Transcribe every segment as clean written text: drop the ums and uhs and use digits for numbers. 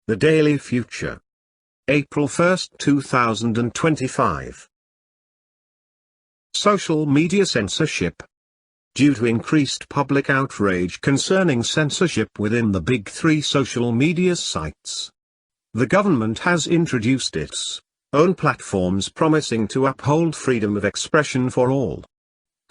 The Daily Future. April 1, 2025. Social media censorship. Due to increased public outrage concerning censorship within the big three social media sites, the government has introduced its own platforms promising to uphold freedom of expression for all.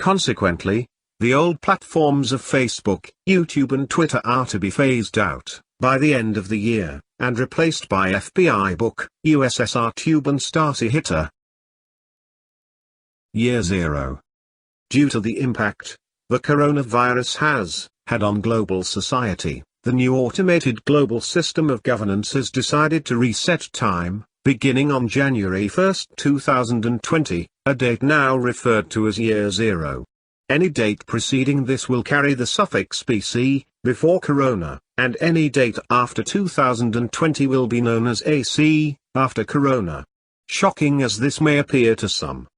Consequently, the old platforms of Facebook, YouTube and Twitter are to be phased out by the end of the year, and replaced by FBI Book, USSR Tube and Starty Hitter. Year Zero. Due to the impact the coronavirus has had on global society, the new automated global system of governance has decided to reset time, beginning on January 1, 2020, a date now referred to as Year Zero. Any date preceding this will carry the suffix BC, before Corona, and any date after 2020 will be known as AC, after Corona. Shocking as this may appear to some,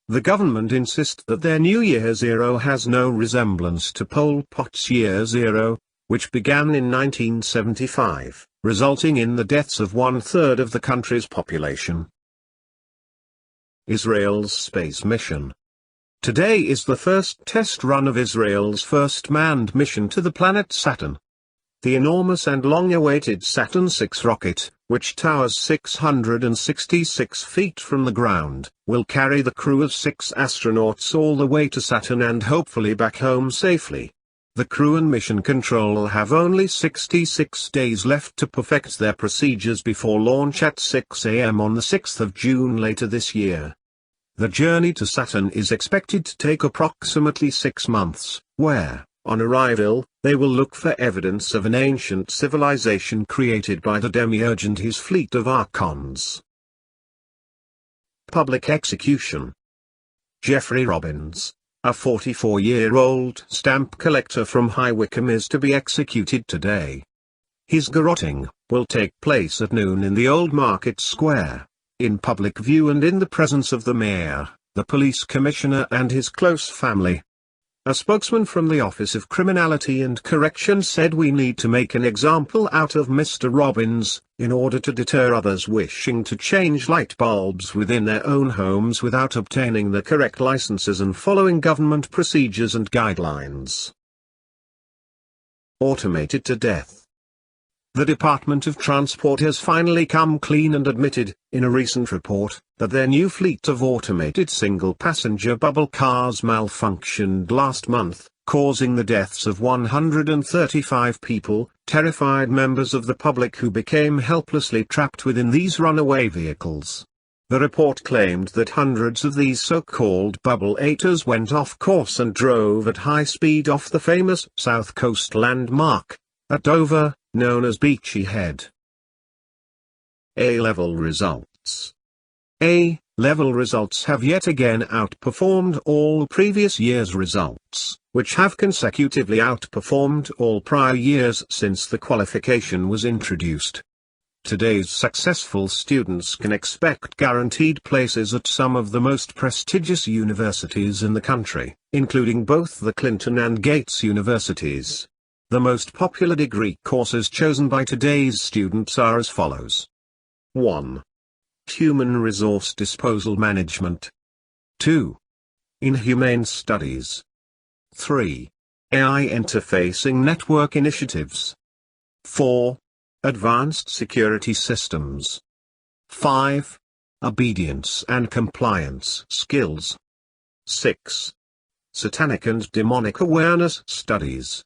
the government insists that their new Year Zero has no resemblance to Pol Pot's Year Zero, which began in 1975, resulting in the deaths of 1/3 of the country's population. Israel's space mission. Today is the first test run of Israel's first manned mission to the planet Saturn. The enormous and long-awaited Saturn VI rocket, which towers 666 feet from the ground, will carry the crew of 6 astronauts all the way to Saturn and hopefully back home safely. The crew and mission control have only 66 days left to perfect their procedures before launch at 6 a.m. on the 6th of June later this year. The journey to Saturn is expected to take approximately 6 months, where, on arrival, they will look for evidence of an ancient civilization created by the Demiurge and his fleet of archons. Public execution. Jeffrey Robbins, a 44-year-old stamp collector from High Wycombe, is to be executed today. His garrotting will take place at noon in the Old Market Square, in public view and in the presence of the mayor, the police commissioner and his close family. A spokesman from the Office of Criminality and Correction said, "We need to make an example out of Mr. Robbins, in order to deter others wishing to change light bulbs within their own homes without obtaining the correct licenses and following government procedures and guidelines." Automated to death. The Department of Transport has finally come clean and admitted, in a recent report, that their new fleet of automated single-passenger bubble cars malfunctioned last month, causing the deaths of 135 people, terrified members of the public who became helplessly trapped within these runaway vehicles. The report claimed that hundreds of these so-called bubble-ators went off course and drove at high speed off the famous South Coast landmark at Dover, known as Beachy Head. A-level results. A-level results have yet again outperformed all previous years' results, which have consecutively outperformed all prior years since the qualification was introduced. Today's successful students can expect guaranteed places at some of the most prestigious universities in the country, including both the Clinton and Gates universities. The most popular degree courses chosen by today's students are as follows. 1. Human Resource Disposal Management. 2. Inhumane Studies. 3. AI Interfacing Network Initiatives. 4. Advanced Security Systems. 5. Obedience and Compliance Skills. 6. Satanic and Demonic Awareness Studies.